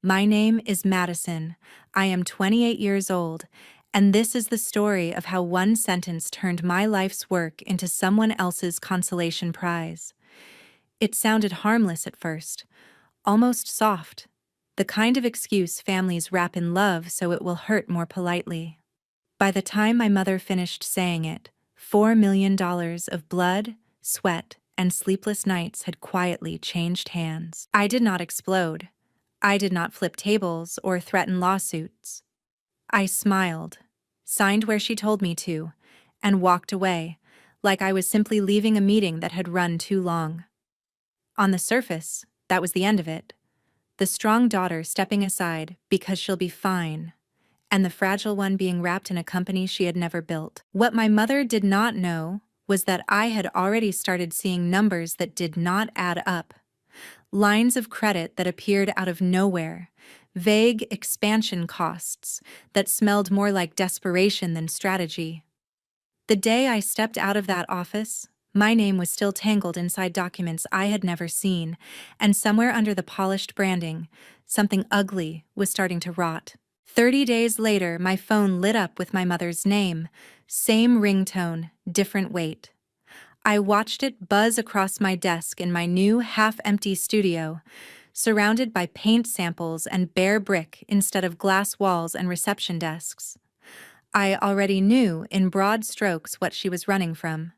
My name is Madison. I am 28 years old, and this is the story of how one sentence turned my life's work into someone else's consolation prize. It sounded harmless at first, almost soft, the kind of excuse families wrap in love so it will hurt more politely. By the time my mother finished saying it, $4 million of blood, sweat, and sleepless nights had quietly changed hands. I did not explode. I did not flip tables or threaten lawsuits. I smiled, signed where she told me to, and walked away, like I was simply leaving a meeting that had run too long. On the surface, that was the end of it. The strong daughter stepping aside because she'll be fine, and the fragile one being wrapped in a company she had never built. What my mother did not know was that I had already started seeing numbers that did not add up. Lines of credit that appeared out of nowhere, vague expansion costs that smelled more like desperation than strategy. The day I stepped out of that office, my name was still tangled inside documents I had never seen, and somewhere under the polished branding, something ugly was starting to rot. 30 days later, my phone lit up with my mother's name, same ringtone, different weight. I watched it buzz across my desk in my new half-empty studio, surrounded by paint samples and bare brick instead of glass walls and reception desks. I already knew in broad strokes what she was running from.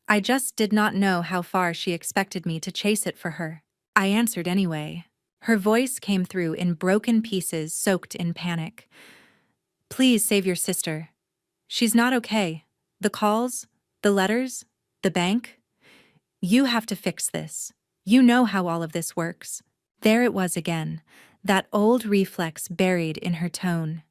I just did not know how far she expected me to chase it for her. I answered anyway. Her voice came through in broken pieces soaked in panic. "Please save your sister. She's not okay. The calls, the letters, the bank. You have to fix this. You know how all of this works." There it was again, that old reflex buried in her tone.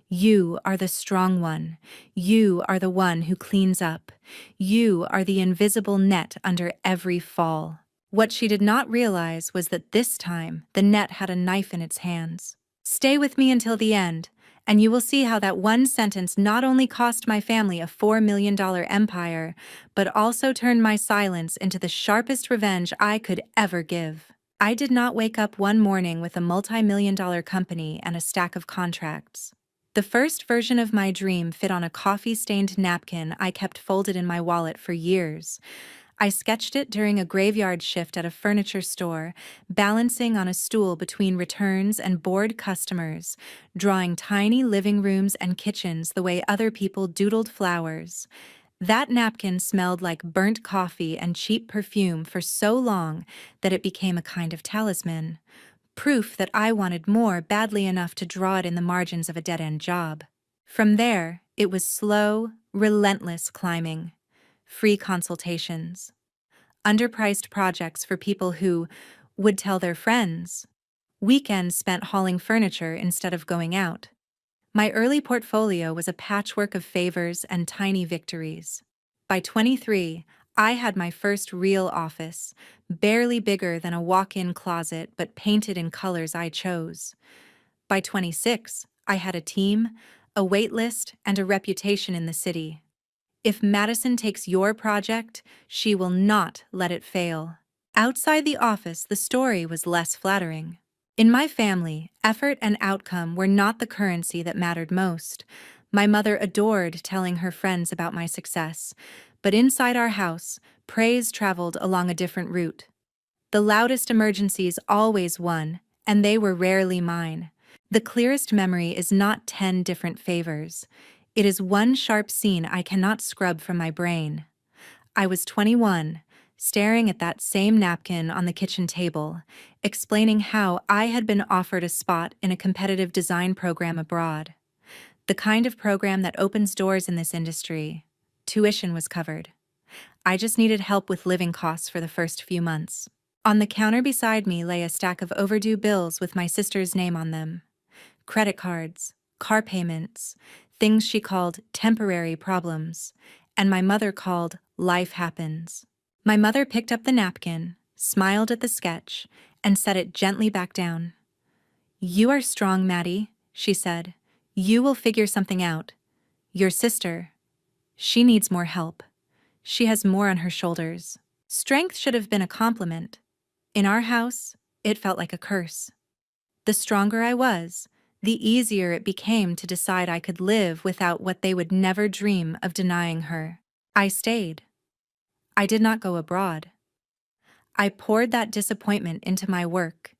You are the strong one. You are the one who cleans up. You are the invisible net under every fall. What she did not realize was that this time the net had a knife in its hands. Stay with me until the end, and you will see how that one sentence not only cost my family a $4 million empire, but also turned my silence into the sharpest revenge I could ever give. I did not wake up one morning with a multi-million-dollar company and a stack of contracts. The first version of my dream fit on a coffee-stained napkin I kept folded in my wallet for years. I sketched it during a graveyard shift at a furniture store, balancing on a stool between returns and bored customers, drawing tiny living rooms and kitchens the way other people doodled flowers. That napkin smelled like burnt coffee and cheap perfume for so long that it became a kind of talisman. Proof that I wanted more badly enough to draw it in the margins of a dead-end job. From there, it was slow, relentless climbing. Free consultations. Underpriced projects for people who would tell their friends. Weekends spent hauling furniture instead of going out. My early portfolio was a patchwork of favors and tiny victories. By 23, I had my first real office, barely bigger than a walk-in closet but painted in colors I chose. By 26, I had a team, a wait list, and a reputation in the city. If Madison takes your project, she will not let it fail. Outside the office, the story was less flattering. In my family, effort and outcome were not the currency that mattered most. My mother adored telling her friends about my success, but inside our house, praise traveled along a different route. The loudest emergencies always won, and they were rarely mine. The clearest memory is not 10 different favors. It is one sharp scene I cannot scrub from my brain. I was 21, staring at that same napkin on the kitchen table, explaining how I had been offered a spot in a competitive design program abroad. The kind of program that opens doors in this industry. Tuition was covered. I just needed help with living costs for the first few months. On the counter beside me lay a stack of overdue bills with my sister's name on them. Credit cards, car payments, things she called temporary problems, and my mother called life happens. My mother picked up the napkin, smiled at the sketch, and set it gently back down. "You are strong, Maddie," she said. "You will figure something out. Your sister, she needs more help. She has more on her shoulders." Strength should have been a compliment. In our house, it felt like a curse. The stronger I was, the easier it became to decide I could live without what they would never dream of denying her. I stayed. I did not go abroad. I poured that disappointment into my work,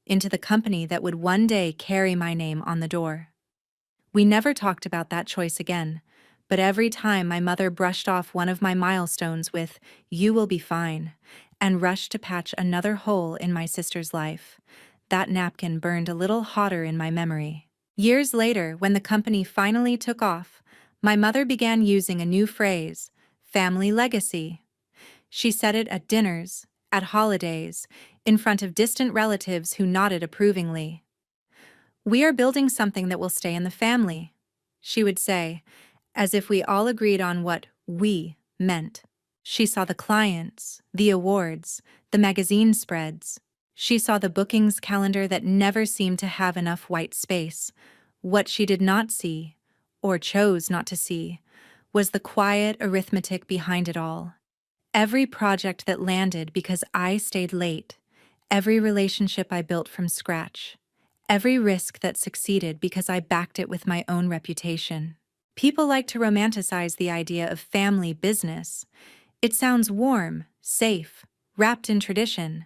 into the company that would one day carry my name on the door. We never talked about that choice again, but every time my mother brushed off one of my milestones with, "You will be fine," and rushed to patch another hole in my sister's life, that napkin burned a little hotter in my memory. Years later, when the company finally took off, my mother began using a new phrase, family legacy. She said it at dinners, at holidays, in front of distant relatives who nodded approvingly. "We are building something that will stay in the family," she would say, as if we all agreed on what "we" meant. She saw the clients, the awards, the magazine spreads. She saw the bookings calendar that never seemed to have enough white space. What she did not see, or chose not to see, was the quiet arithmetic behind it all. Every project that landed because I stayed late, every relationship I built from scratch, every risk that succeeded because I backed it with my own reputation. People like to romanticize the idea of family business. It sounds warm, safe, wrapped in tradition.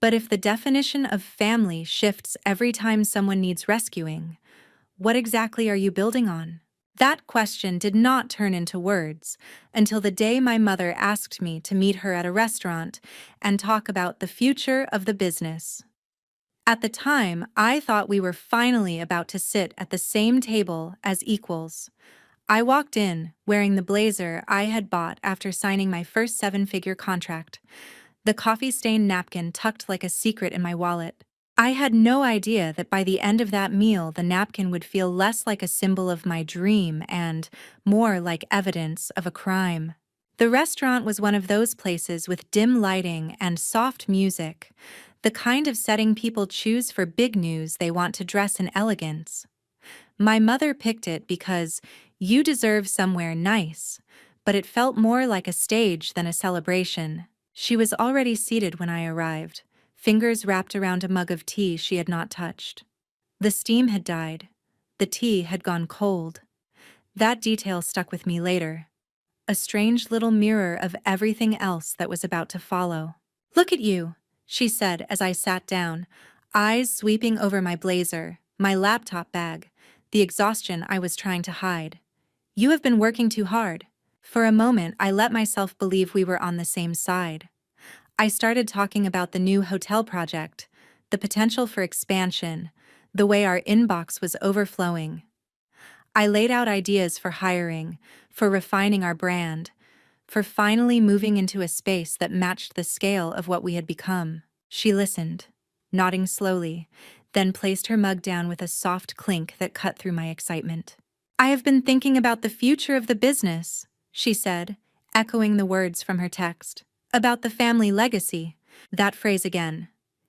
But if the definition of family shifts every time someone needs rescuing, what exactly are you building on? That question did not turn into words until the day my mother asked me to meet her at a restaurant and talk about the future of the business. At the time, I thought we were finally about to sit at the same table as equals. I walked in, wearing the blazer I had bought after signing my first seven-figure contract, the coffee-stained napkin tucked like a secret in my wallet. I had no idea that by the end of that meal the napkin would feel less like a symbol of my dream and more like evidence of a crime. The restaurant was one of those places with dim lighting and soft music, the kind of setting people choose for big news they want to dress in elegance. My mother picked it because you deserve somewhere nice, but it felt more like a stage than a celebration. She was already seated when I arrived, fingers wrapped around a mug of tea she had not touched. The steam had died. The tea had gone cold. That detail stuck with me later, a strange little mirror of everything else that was about to follow. "Look at you," she said as I sat down, eyes sweeping over my blazer, my laptop bag, the exhaustion I was trying to hide. "You have been working too hard." For a moment, I let myself believe we were on the same side. I started talking about the new hotel project, the potential for expansion, the way our inbox was overflowing. I laid out ideas for hiring, for refining our brand, for finally moving into a space that matched the scale of what we had become. She listened, nodding slowly, then placed her mug down with a soft clink that cut through my excitement. "I have been thinking about the future of the business," she said, echoing the words from her text. "About the family legacy." That phrase again.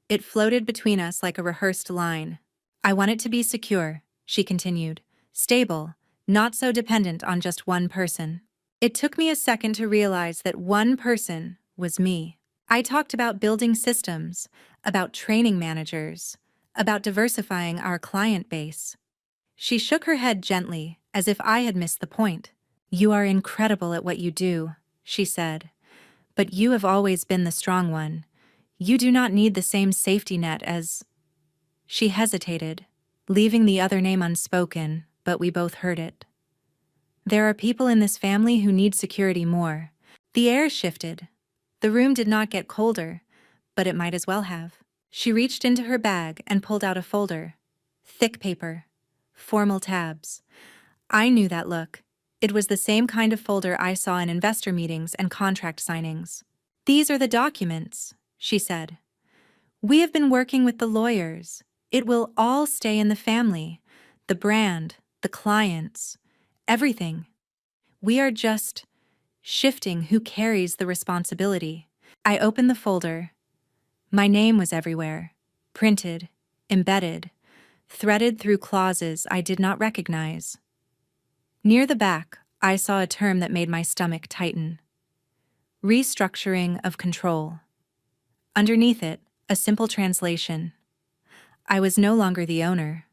It floated between us like a rehearsed line. "I want it to be secure," she continued. "Stable, not so dependent on just one person." It took me a second to realize that one person was me. I talked about building systems, about training managers, about diversifying our client base. She shook her head gently, as if I had missed the point. "You are incredible at what you do," she said. "But you have always been the strong one. You do not need the same safety net as—" She hesitated, leaving the other name unspoken, but we both heard it. "There are people in this family who need security more." The air shifted. The room did not get colder, but it might as well have. She reached into her bag and pulled out a folder. Thick paper. Formal tabs. I knew that look. It was the same kind of folder I saw in investor meetings and contract signings. "These are the documents," she said. "We have been working with the lawyers. It will all stay in the family. The brand, the clients, everything. We are just shifting who carries the responsibility." I opened the folder. My name was everywhere, printed, embedded, threaded through clauses I did not recognize. Near the back, I saw a term that made my stomach tighten. Restructuring of control. Underneath it, a simple translation. I was no longer the owner.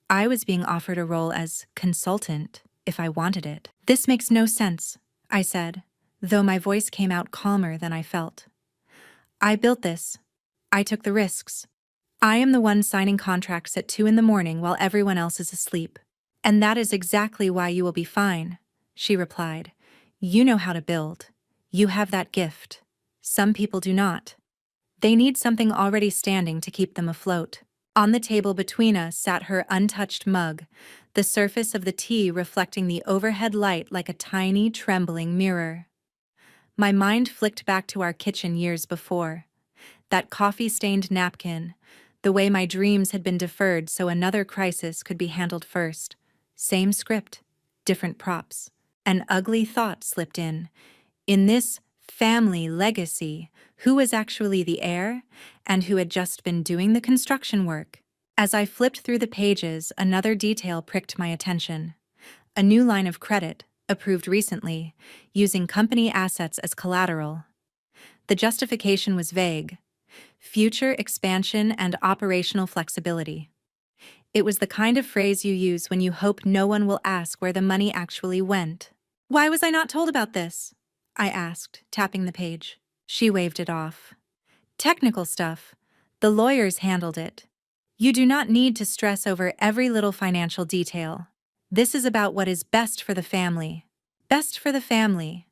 I was being offered a role as consultant if I wanted it. This makes no sense, I said, though my voice came out calmer than I felt. I built this. I took the risks. I am the one signing contracts at 2 in the morning while everyone else is asleep. And that is exactly why you will be fine, she replied. You know how to build. You have that gift. Some people do not. They need something already standing to keep them afloat. On the table between us sat her untouched mug, the surface of the tea reflecting the overhead light like a tiny, trembling mirror. My mind flicked back to our kitchen years before. That coffee-stained napkin, the way my dreams had been deferred so another crisis could be handled first. Same script, different props. An ugly thought slipped in. In this family legacy, who was actually the heir and who had just been doing the construction work? As I flipped through the pages, another detail pricked my attention. A new line of credit, approved recently, using company assets as collateral. The justification was vague. Future expansion and operational flexibility. It was the kind of phrase you use when you hope no one will ask where the money actually went. Why was I not told about this? I asked, tapping the page. She waved it off. Technical stuff. The lawyers handled it. You do not need to stress over every little financial detail. This is about what is best for the family. Best for the family.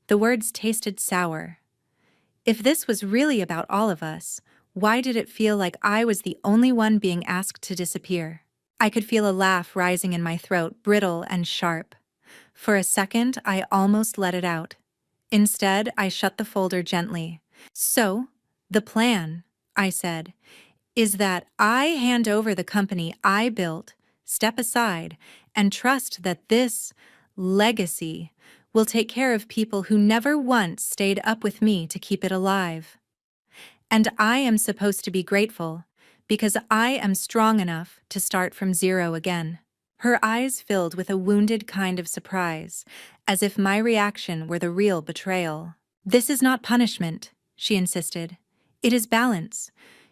The words tasted sour. If this was really about all of us, why did it feel like I was the only one being asked to disappear? I could feel a laugh rising in my throat, brittle and sharp. For a second, I almost let it out. Instead, I shut the folder gently. So, the plan, I said, is that I hand over the company I built, step aside, and trust that this legacy will take care of people who never once stayed up with me to keep it alive. And I am supposed to be grateful, because I am strong enough to start from zero again. Her eyes filled with a wounded kind of surprise, as if my reaction were the real betrayal. This is not punishment, she insisted. It is balance.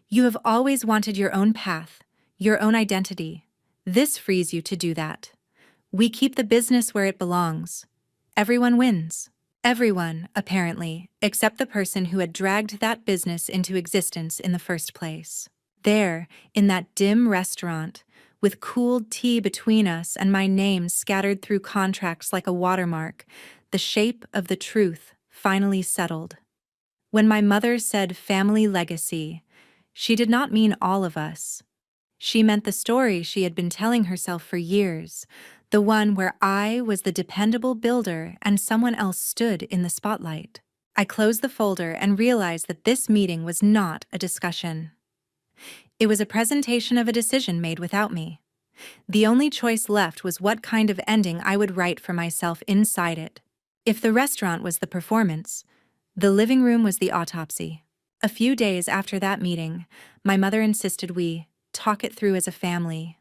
You have always wanted your own path, your own identity. This frees you to do that. We keep the business where it belongs. Everyone wins. Everyone, apparently, except the person who had dragged that business into existence in the first place. There, in that dim restaurant, with cooled tea between us and my name scattered through contracts like a watermark, the shape of the truth finally settled. When my mother said family legacy, she did not mean all of us. She meant the story she had been telling herself for years, the one where I was the dependable builder and someone else stood in the spotlight. I closed the folder and realized that this meeting was not a discussion. It was a presentation of a decision made without me. The only choice left was what kind of ending I would write for myself inside it. If the restaurant was the performance, the living room was the autopsy. A few days after that meeting, my mother insisted we talk it through as a family.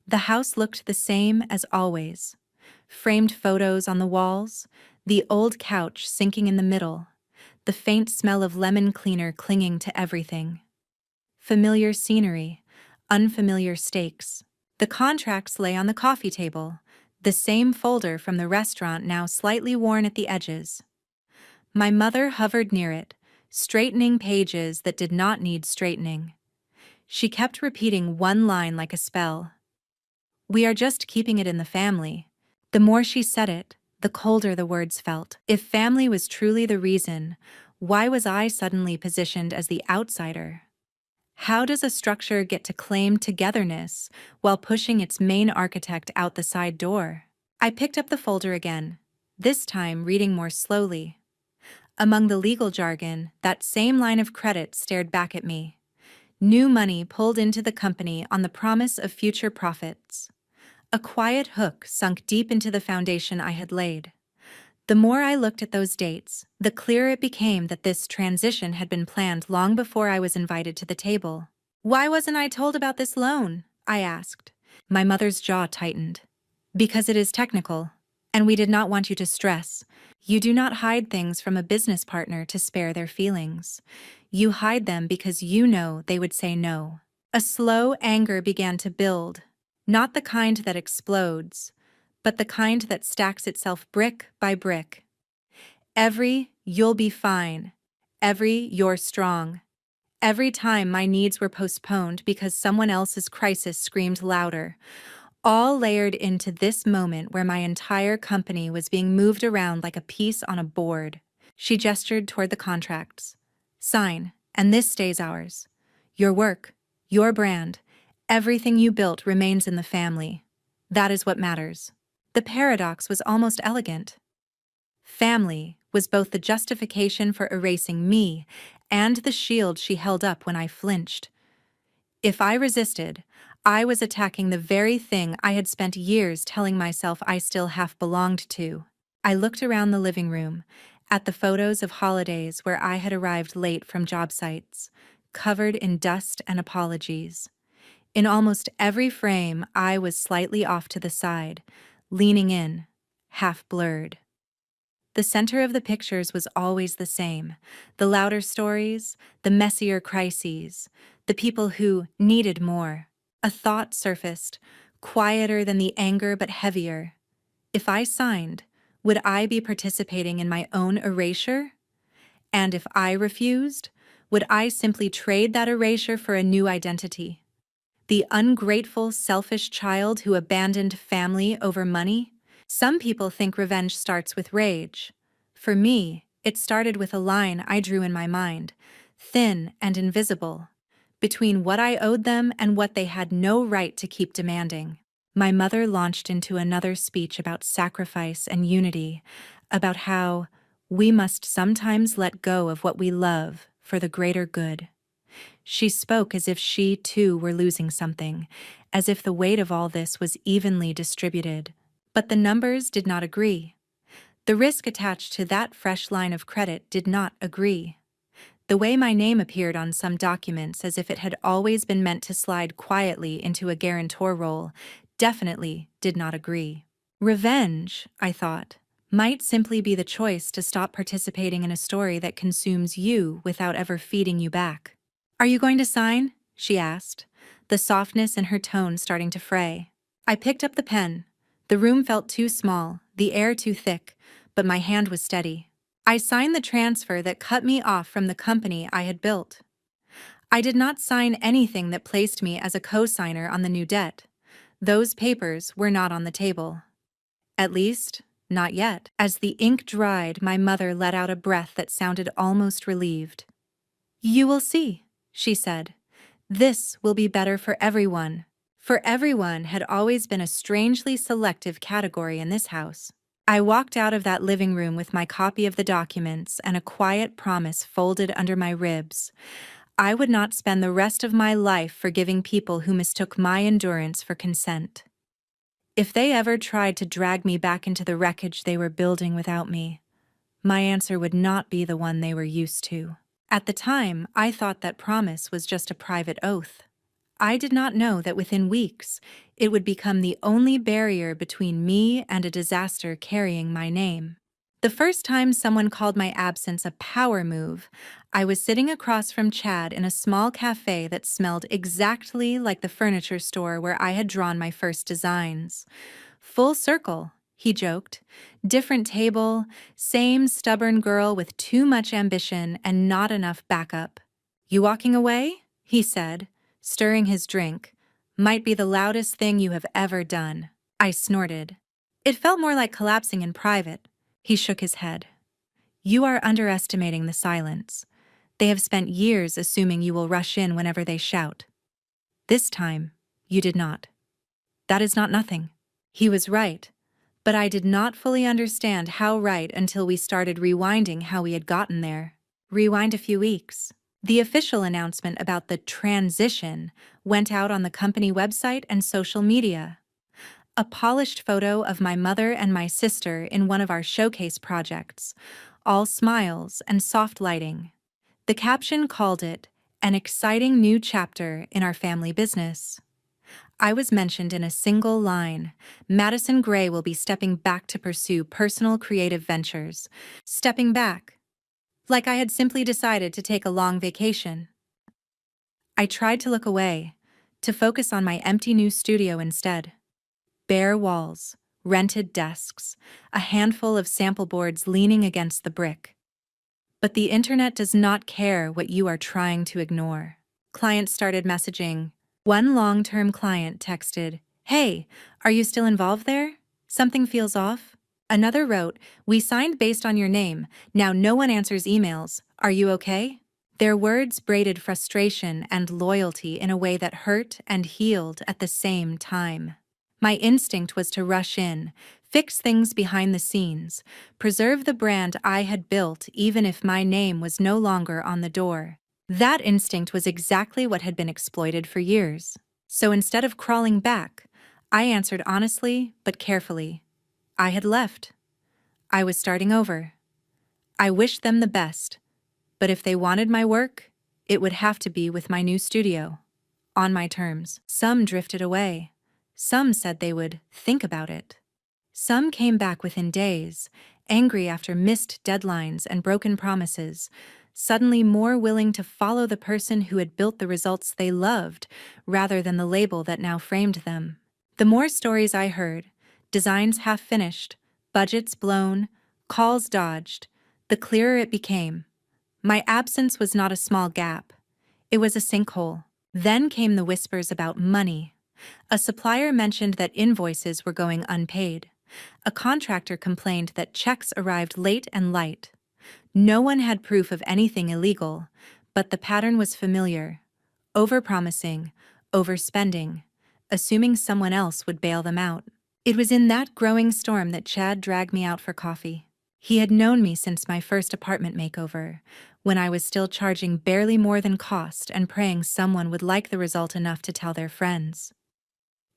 The house looked the same as always. Framed photos on the walls, the old couch sinking in the middle, the faint smell of lemon cleaner clinging to everything. Familiar scenery, unfamiliar stakes. The contracts lay on the coffee table, the same folder from the restaurant now slightly worn at the edges. My mother hovered near it, straightening pages that did not need straightening. She kept repeating one line like a spell. We are just keeping it in the family. The more she said it, the colder the words felt. If family was truly the reason, why was I suddenly positioned as the outsider? How does a structure get to claim togetherness while pushing its main architect out the side door? I picked up the folder again, this time reading more slowly. Among the legal jargon, that same line of credit stared back at me. New money pulled into the company on the promise of future profits. A quiet hook sunk deep into the foundation I had laid. The more I looked at those dates, the clearer it became that this transition had been planned long before I was invited to the table. Why wasn't I told about this loan? I asked. My mother's jaw tightened. Because it is technical, and we did not want you to stress. You do not hide things from a business partner to spare their feelings. You hide them because you know they would say no. A slow anger began to build, not the kind that explodes, but the kind that stacks itself brick by brick. Every "you'll be fine," every "you're strong," every time my needs were postponed because someone else's crisis screamed louder, all layered into this moment where my entire company was being moved around like a piece on a board. She gestured toward the contracts. "Sign, and this stays ours. Your work, your brand, everything you built remains in the family. That is what matters." The paradox was almost elegant. Family was both the justification for erasing me and the shield she held up when I flinched. If I resisted, I was attacking the very thing I had spent years telling myself I still half belonged to. I looked around the living room, at the photos of holidays where I had arrived late from job sites, covered in dust and apologies. In almost every frame, I was slightly off to the side, leaning in, half blurred. The center of the pictures was always the same: the louder stories, the messier crises, the people who needed more. A thought surfaced, quieter than the anger but heavier. If I signed, would I be participating in my own erasure? And if I refused, would I simply trade that erasure for a new identity? The ungrateful, selfish child who abandoned family over money? Some people think revenge starts with rage. For me, it started with a line I drew in my mind, thin and invisible, between what I owed them and what they had no right to keep demanding. My mother launched into another speech about sacrifice and unity, about how we must sometimes let go of what we love for the greater good. She spoke as if she, too, were losing something, as if the weight of all this was evenly distributed. But the numbers did not agree. The risk attached to that fresh line of credit did not agree. The way my name appeared on some documents, as if it had always been meant to slide quietly into a guarantor role, definitely did not agree. Revenge, I thought, might simply be the choice to stop participating in a story that consumes you without ever feeding you back. "Are you going to sign?" she asked, the softness in her tone starting to fray. I picked up the pen. The room felt too small, the air too thick, but my hand was steady. I signed the transfer that cut me off from the company I had built. I did not sign anything that placed me as a co-signer on the new debt. Those papers were not on the table. At least, not yet. As the ink dried, my mother let out a breath that sounded almost relieved. "You will see," she said. "This will be better for everyone." For everyone had always been a strangely selective category in this house. I walked out of that living room with my copy of the documents and a quiet promise folded under my ribs. I would not spend the rest of my life forgiving people who mistook my endurance for consent. If they ever tried to drag me back into the wreckage they were building without me, my answer would not be the one they were used to. At the time, I thought that promise was just a private oath. I did not know that within weeks, it would become the only barrier between me and a disaster carrying my name. The first time someone called my absence a power move, I was sitting across from Chad in a small cafe that smelled exactly like the furniture store where I had drawn my first designs. "Full circle," he joked. "Different table, same stubborn girl with too much ambition and not enough backup." "You walking away?" he said, stirring his drink. "Might be the loudest thing you have ever done." I snorted. It felt more like collapsing in private. He shook his head. "You are underestimating the silence. They have spent years assuming you will rush in whenever they shout. This time, you did not. That is not nothing." He was right, but I did not fully understand how right until we started rewinding how we had gotten there. Rewind a few weeks. The official announcement about the transition went out on the company website and social media. A polished photo of my mother and my sister in one of our showcase projects, all smiles and soft lighting. The caption called it an exciting new chapter in our family business. I was mentioned in a single line: "Madison Gray will be stepping back to pursue personal creative ventures." Stepping back. Like I had simply decided to take a long vacation. I tried to look away, to focus on my empty new studio instead. Bare walls, rented desks, a handful of sample boards leaning against the brick. But the internet does not care what you are trying to ignore. Clients started messaging. One long-term client texted, "Hey, are you still involved there? Something feels off." Another wrote, "We signed based on your name. Now no one answers emails. Are you okay?" Their words braided frustration and loyalty in a way that hurt and healed at the same time. My instinct was to rush in, fix things behind the scenes, preserve the brand I had built even if my name was no longer on the door. That instinct was exactly what had been exploited for years. So instead of crawling back, I answered honestly but carefully. I had left. I was starting over. I wished them the best, but if they wanted my work, it would have to be with my new studio. On my terms. Some drifted away. Some said they would think about it. Some came back within days, angry after missed deadlines and broken promises, suddenly more willing to follow the person who had built the results they loved rather than the label that now framed them. The more stories I heard, designs half finished, budgets blown, calls dodged, the clearer it became. My absence was not a small gap. It was a sinkhole. Then came the whispers about money. A supplier mentioned that invoices were going unpaid. A contractor complained that checks arrived late and light. No one had proof of anything illegal, but the pattern was familiar. Overpromising, overspending, assuming someone else would bail them out. It was in that growing storm that Chad dragged me out for coffee. He had known me since my first apartment makeover, when I was still charging barely more than cost and praying someone would like the result enough to tell their friends.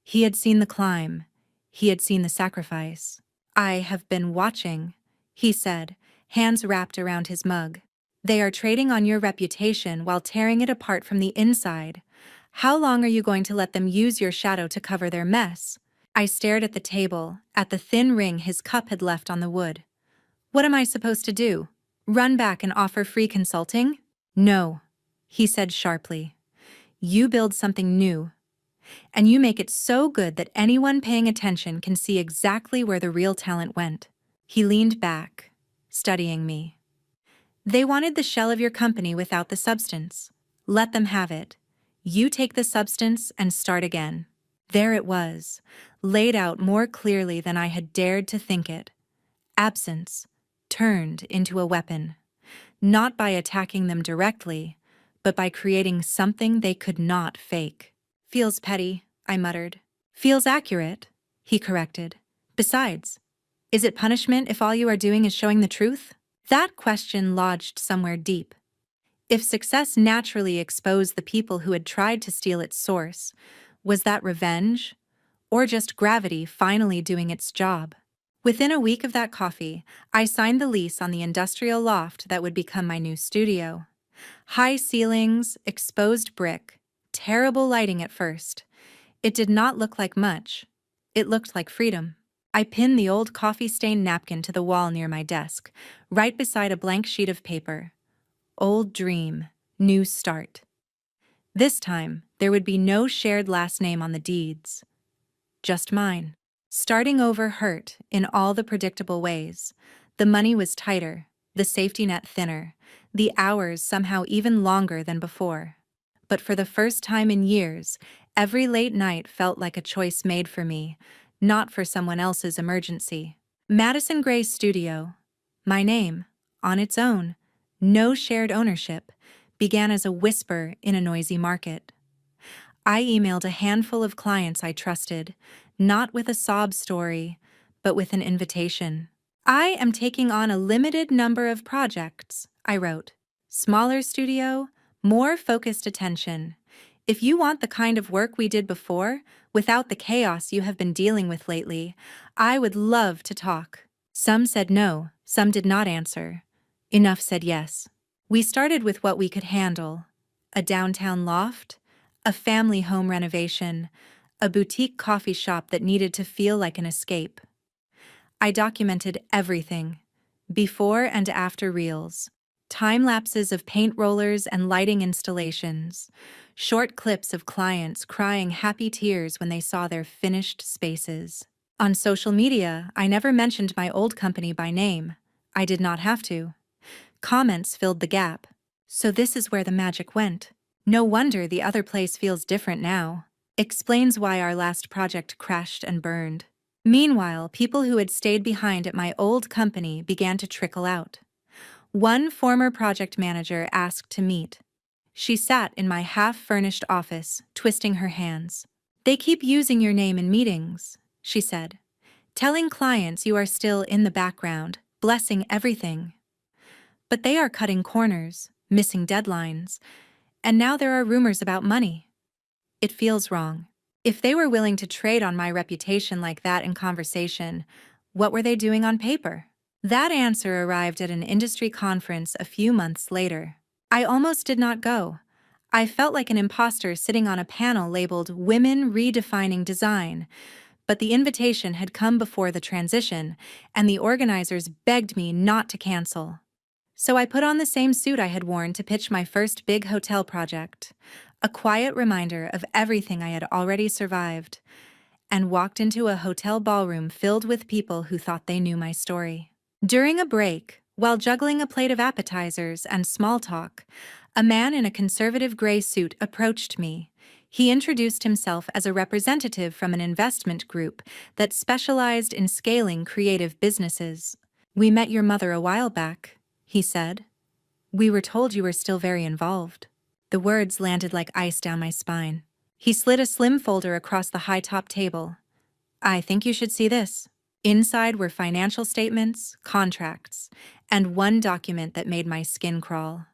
He had seen the climb. He had seen the sacrifice. "I have been watching," he said, hands wrapped around his mug. "They are trading on your reputation while tearing it apart from the inside. How long are you going to let them use your shadow to cover their mess?" I stared at the table, at the thin ring his cup had left on the wood. "What am I supposed to do? Run back and offer free consulting?" "No," he said sharply. "You build something new. And you make it so good that anyone paying attention can see exactly where the real talent went." He leaned back, studying me. "They wanted the shell of your company without the substance. Let them have it. You take the substance and start again." There it was, laid out more clearly than I had dared to think it. Absence turned into a weapon, not by attacking them directly, but by creating something they could not fake. "Feels petty," I muttered. "Feels accurate," he corrected. "Besides, is it punishment if all you are doing is showing the truth?" That question lodged somewhere deep. If success naturally exposed the people who had tried to steal its source, was that revenge, or just gravity finally doing its job? Within a week of that coffee, I signed the lease on the industrial loft that would become my new studio. High ceilings, exposed brick, terrible lighting at first. It did not look like much. It looked like freedom. I pinned the old coffee-stained napkin to the wall near my desk, right beside a blank sheet of paper. Old dream, new start. This time, there would be no shared last name on the deeds. Just mine. Starting over hurt in all the predictable ways. The money was tighter, the safety net thinner, the hours somehow even longer than before. But for the first time in years, every late night felt like a choice made for me, not for someone else's emergency. Madison Gray's studio, my name, on its own, no shared ownership, began as a whisper in a noisy market. I emailed a handful of clients I trusted, not with a sob story, but with an invitation. "I am taking on a limited number of projects," I wrote. "Smaller studio, more focused attention. If you want the kind of work we did before, without the chaos you have been dealing with lately, I would love to talk." Some said no, some did not answer. Enough said yes. We started with what we could handle: a downtown loft, a family home renovation, a boutique coffee shop that needed to feel like an escape. I documented everything, before and after reels, time lapses of paint rollers and lighting installations, short clips of clients crying happy tears when they saw their finished spaces. On social media, I never mentioned my old company by name. I did not have to. Comments filled the gap. So this is where the magic went. No wonder the other place feels different now. Explains why our last project crashed and burned. Meanwhile, people who had stayed behind at my old company began to trickle out. One former project manager asked to meet. She sat in my half-furnished office, twisting her hands. "They keep using your name in meetings," she said, "telling clients you are still in the background, blessing everything. But they are cutting corners, missing deadlines, and now there are rumors about money. It feels wrong. If they were willing to trade on my reputation like that in conversation, what were they doing on paper?" That answer arrived at an industry conference a few months later. I almost did not go. I felt like an imposter sitting on a panel labeled Women Redefining Design, but the invitation had come before the transition, and the organizers begged me not to cancel. So I put on the same suit I had worn to pitch my first big hotel project, a quiet reminder of everything I had already survived, and walked into a hotel ballroom filled with people who thought they knew my story. During a break, while juggling a plate of appetizers and small talk, a man in a conservative gray suit approached me. He introduced himself as a representative from an investment group that specialized in scaling creative businesses. "We met your mother a while back," he said. "We were told you were still very involved." The words landed like ice down my spine. He slid a slim folder across the high-top table. "I think you should see this." Inside were financial statements, contracts, and one document that made my skin crawl.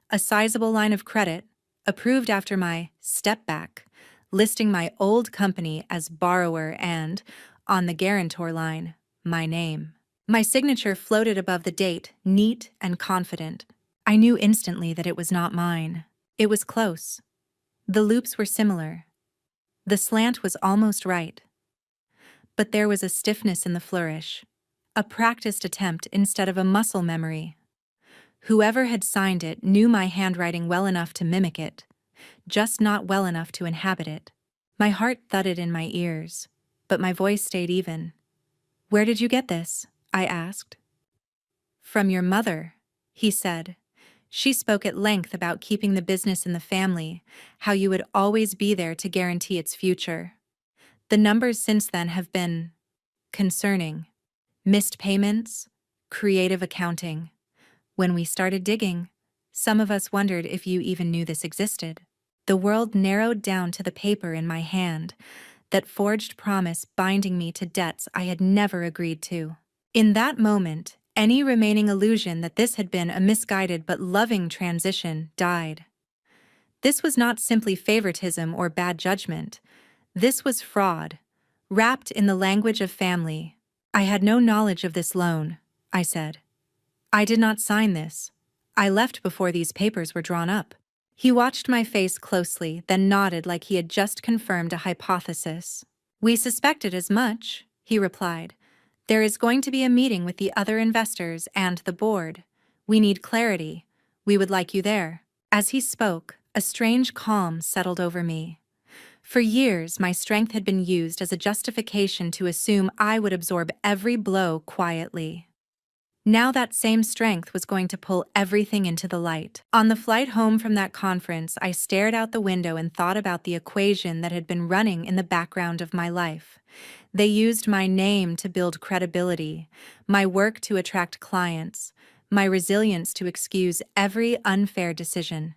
A sizable line of credit, approved after my step back, listing my old company as borrower and, on the guarantor line, my name. My signature floated above the date, neat and confident. I knew instantly that it was not mine. It was close. The loops were similar. The slant was almost right. But there was a stiffness in the flourish, a practiced attempt instead of a muscle memory. Whoever had signed it knew my handwriting well enough to mimic it, just not well enough to inhabit it. My heart thudded in my ears, but my voice stayed even. "Where did you get this?" I asked. "From your mother," he said. "She spoke at length about keeping the business in the family, how you would always be there to guarantee its future. The numbers since then have been concerning. Missed payments, creative accounting. When we started digging, some of us wondered if you even knew this existed." The world narrowed down to the paper in my hand, that forged promise binding me to debts I had never agreed to. In that moment, any remaining illusion that this had been a misguided but loving transition died. This was not simply favoritism or bad judgment. This was fraud, wrapped in the language of family. "I had no knowledge of this loan," I said. "I did not sign this. I left before these papers were drawn up." He watched my face closely, then nodded like he had just confirmed a hypothesis. "We suspected as much," he replied. "There is going to be a meeting with the other investors and the board. We need clarity. We would like you there." As he spoke, a strange calm settled over me. For years, my strength had been used as a justification to assume I would absorb every blow quietly. Now that same strength was going to pull everything into the light. On the flight home from that conference, I stared out the window and thought about the equation that had been running in the background of my life. They used my name to build credibility, my work to attract clients, my resilience to excuse every unfair decision.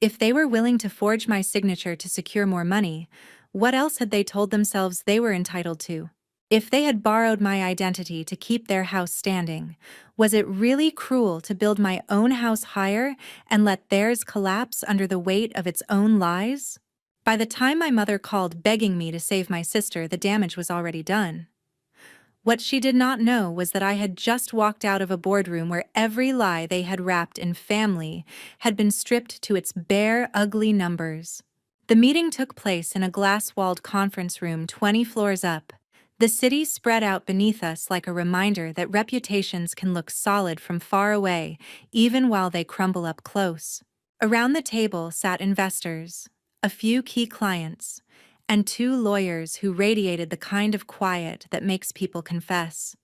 If they were willing to forge my signature to secure more money, what else had they told themselves they were entitled to? If they had borrowed my identity to keep their house standing, was it really cruel to build my own house higher and let theirs collapse under the weight of its own lies? By the time my mother called begging me to save my sister, the damage was already done. What she did not know was that I had just walked out of a boardroom where every lie they had wrapped in family had been stripped to its bare, ugly numbers. The meeting took place in a glass-walled conference room 20 floors up. The city spread out beneath us like a reminder that reputations can look solid from far away, even while they crumble up close. Around the table sat investors, a few key clients, and two lawyers who radiated the kind of quiet that makes people confess.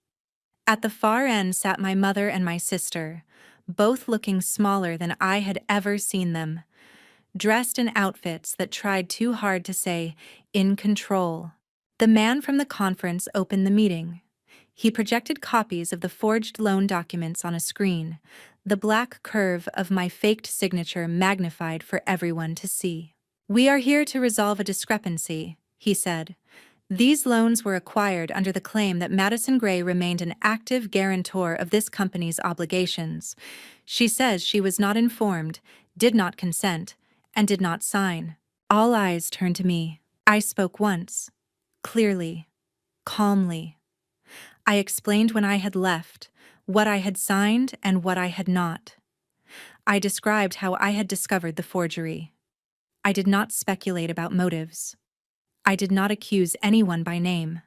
At the far end sat my mother and my sister, both looking smaller than I had ever seen them, dressed in outfits that tried too hard to say, "in control." The man from the conference opened the meeting. He projected copies of the forged loan documents on a screen, the black curve of my faked signature magnified for everyone to see. "We are here to resolve a discrepancy," he said. "These loans were acquired under the claim that Madison Gray remained an active guarantor of this company's obligations. She says she was not informed, did not consent, and did not sign." All eyes turned to me. I spoke once, clearly, calmly. I explained when I had left, what I had signed and what I had not. I described how I had discovered the forgery. I did not speculate about motives. I did not accuse anyone by name.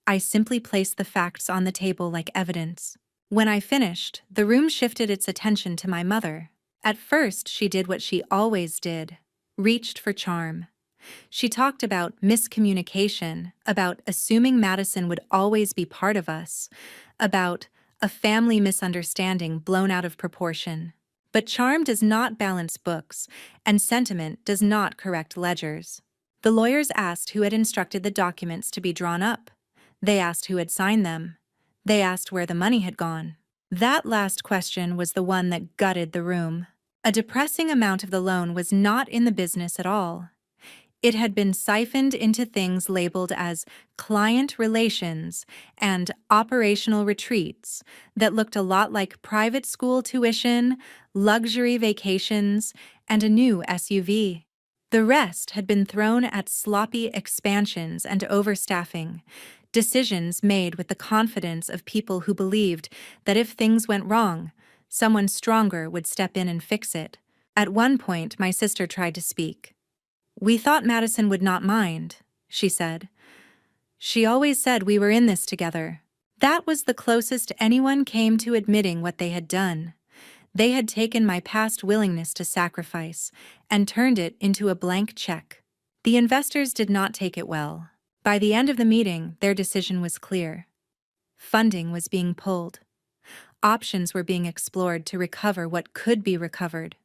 I simply placed the facts on the table like evidence. When I finished, the room shifted its attention to my mother. At first, she did what she always did, reached for charm. She talked about miscommunication, about assuming Madison would always be part of us, about a family misunderstanding blown out of proportion. But charm does not balance books, and sentiment does not correct ledgers. The lawyers asked who had instructed the documents to be drawn up. They asked who had signed them. They asked where the money had gone. That last question was the one that gutted the room. A depressing amount of the loan was not in the business at all. It had been siphoned into things labeled as client relations and operational retreats that looked a lot like private school tuition, luxury vacations, and a new SUV. The rest had been thrown at sloppy expansions and overstaffing, decisions made with the confidence of people who believed that if things went wrong, someone stronger would step in and fix it. At one point, my sister tried to speak. "We thought Madison would not mind," she said. "She always said we were in this together." That was the closest anyone came to admitting what they had done. They had taken my past willingness to sacrifice and turned it into a blank check. The investors did not take it well. By the end of the meeting, their decision was clear. Funding was being pulled. Options were being explored to recover what could be recovered.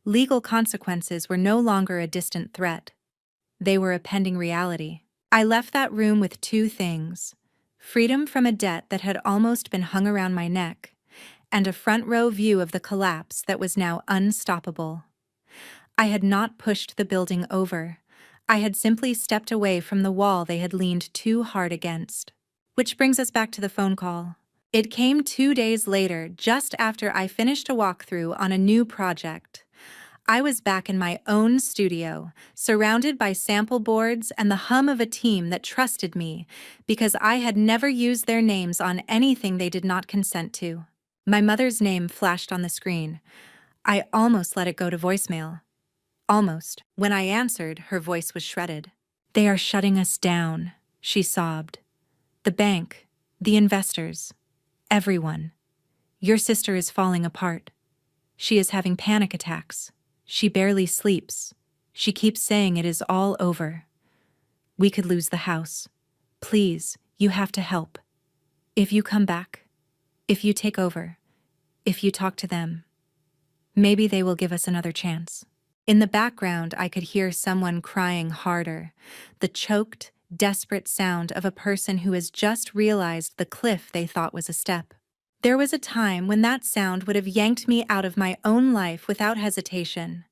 Legal consequences were no longer a distant threat. They were a pending reality. I left that room with two things: freedom from a debt that had almost been hung around my neck, and a front-row view of the collapse that was now unstoppable. I had not pushed the building over. I had simply stepped away from the wall they had leaned too hard against. Which brings us back to the phone call. It came 2 days later, just after I finished a walkthrough on a new project. I was back in my own studio, surrounded by sample boards and the hum of a team that trusted me because I had never used their names on anything they did not consent to. My mother's name flashed on the screen. I almost let it go to voicemail. Almost. When I answered, her voice was shredded. "They are shutting us down," she sobbed. "The bank, the investors, everyone. Your sister is falling apart. She is having panic attacks. She barely sleeps. She keeps saying it is all over. We could lose the house. Please, you have to help. If you come back, if you take over, if you talk to them, maybe they will give us another chance." In the background, I could hear someone crying harder, the choked, desperate sound of a person who has just realized the cliff they thought was a step. There was a time when that sound would have yanked me out of my own life without hesitation,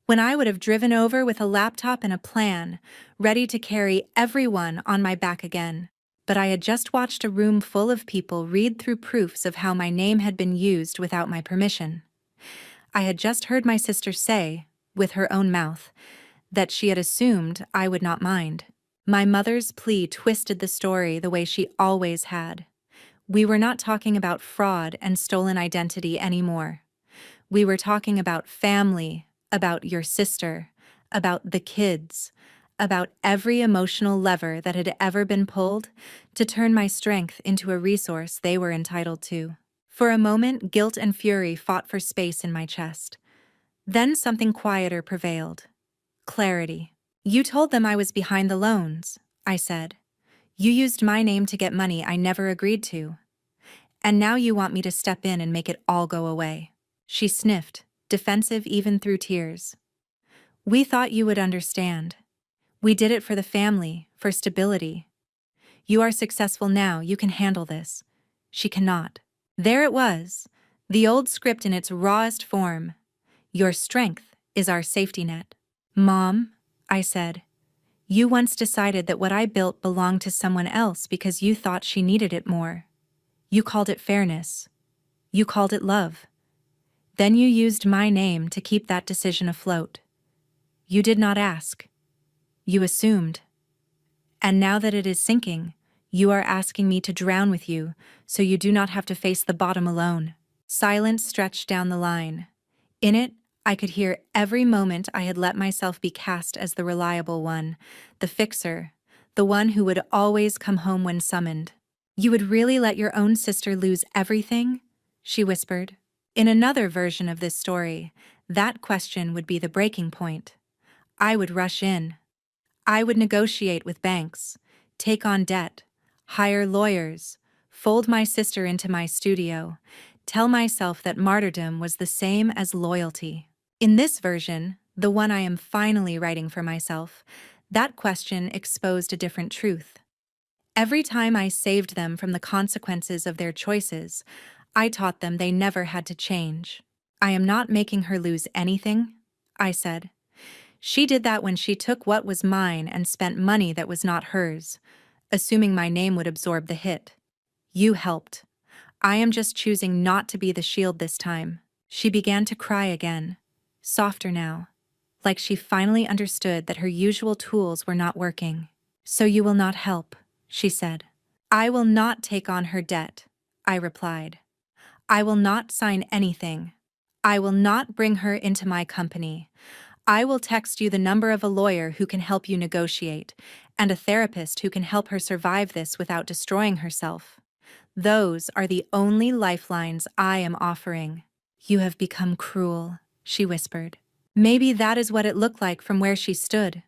when I would have driven over with a laptop and a plan, ready to carry everyone on my back again. But I had just watched a room full of people read through proofs of how my name had been used without my permission. I had just heard my sister say, with her own mouth, that she had assumed I would not mind. My mother's plea twisted the story the way she always had. We were not talking about fraud and stolen identity anymore. We were talking about family, about your sister, about the kids, about every emotional lever that had ever been pulled to turn my strength into a resource they were entitled to. For a moment, guilt and fury fought for space in my chest. Then something quieter prevailed. Clarity. "You told them I was behind the loans," I said. "You used my name to get money I never agreed to. And now you want me to step in and make it all go away." She sniffed, defensive even through tears. "We thought you would understand. We did it for the family, for stability. You are successful now, you can handle this." She cannot. There it was, the old script in its rawest form. "Your strength is our safety net." "Mom," I said, "you once decided that what I built belonged to someone else because you thought she needed it more. You called it fairness. You called it love. Then you used my name to keep that decision afloat. You did not ask. You assumed. And now that it is sinking, you are asking me to drown with you so you do not have to face the bottom alone." Silence stretched down the line. In it, I could hear every moment I had let myself be cast as the reliable one, the fixer, the one who would always come home when summoned. "You would really let your own sister lose everything?" she whispered. In another version of this story, that question would be the breaking point. I would rush in. I would negotiate with banks, take on debt, hire lawyers, fold my sister into my studio, tell myself that martyrdom was the same as loyalty. In this version, the one I am finally writing for myself, that question exposed a different truth. Every time I saved them from the consequences of their choices, I taught them they never had to change. "I am not making her lose anything," I said. "She did that when she took what was mine and spent money that was not hers, assuming my name would absorb the hit. You helped. I am just choosing not to be the shield this time." She began to cry again, softer now, like she finally understood that her usual tools were not working. "So you will not help," she said. "I will not take on her debt," I replied. "I will not sign anything. I will not bring her into my company. I will text you the number of a lawyer who can help you negotiate, and a therapist who can help her survive this without destroying herself. Those are the only lifelines I am offering." "You have become cruel," she whispered. Maybe that is what it looked like from where she stood.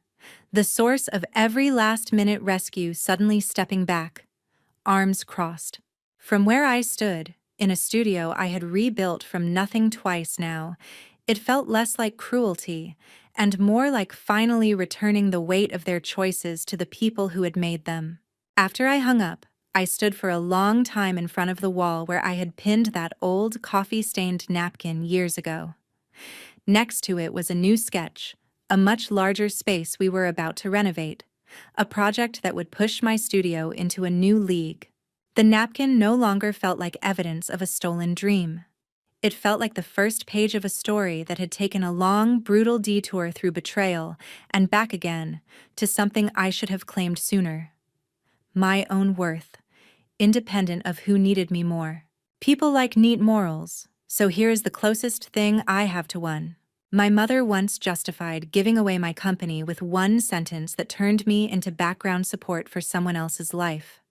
The source of every last-minute rescue suddenly stepping back, arms crossed. From where I stood, in a studio I had rebuilt from nothing twice now, it felt less like cruelty and more like finally returning the weight of their choices to the people who had made them. After I hung up, I stood for a long time in front of the wall where I had pinned that old coffee-stained napkin years ago. Next to it was a new sketch, a much larger space we were about to renovate, a project that would push my studio into a new league. The napkin no longer felt like evidence of a stolen dream. It felt like the first page of a story that had taken a long, brutal detour through betrayal and back again to something I should have claimed sooner. My own worth, independent of who needed me more. People like neat morals, so here is the closest thing I have to one. My mother once justified giving away my company with one sentence that turned me into background support for someone else's life.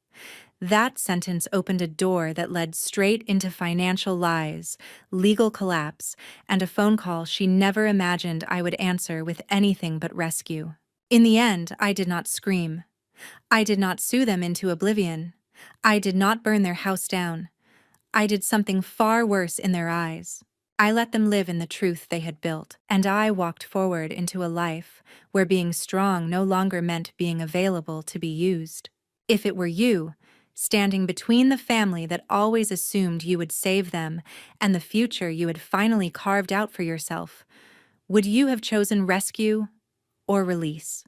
That sentence opened a door that led straight into financial lies, legal collapse, and a phone call she never imagined I would answer with anything but rescue. In the end, I did not scream. I did not sue them into oblivion. I did not burn their house down. I did something far worse in their eyes. I let them live in the truth they had built, and I walked forward into a life where being strong no longer meant being available to be used. If it were you, standing between the family that always assumed you would save them and the future you had finally carved out for yourself, would you have chosen rescue or release?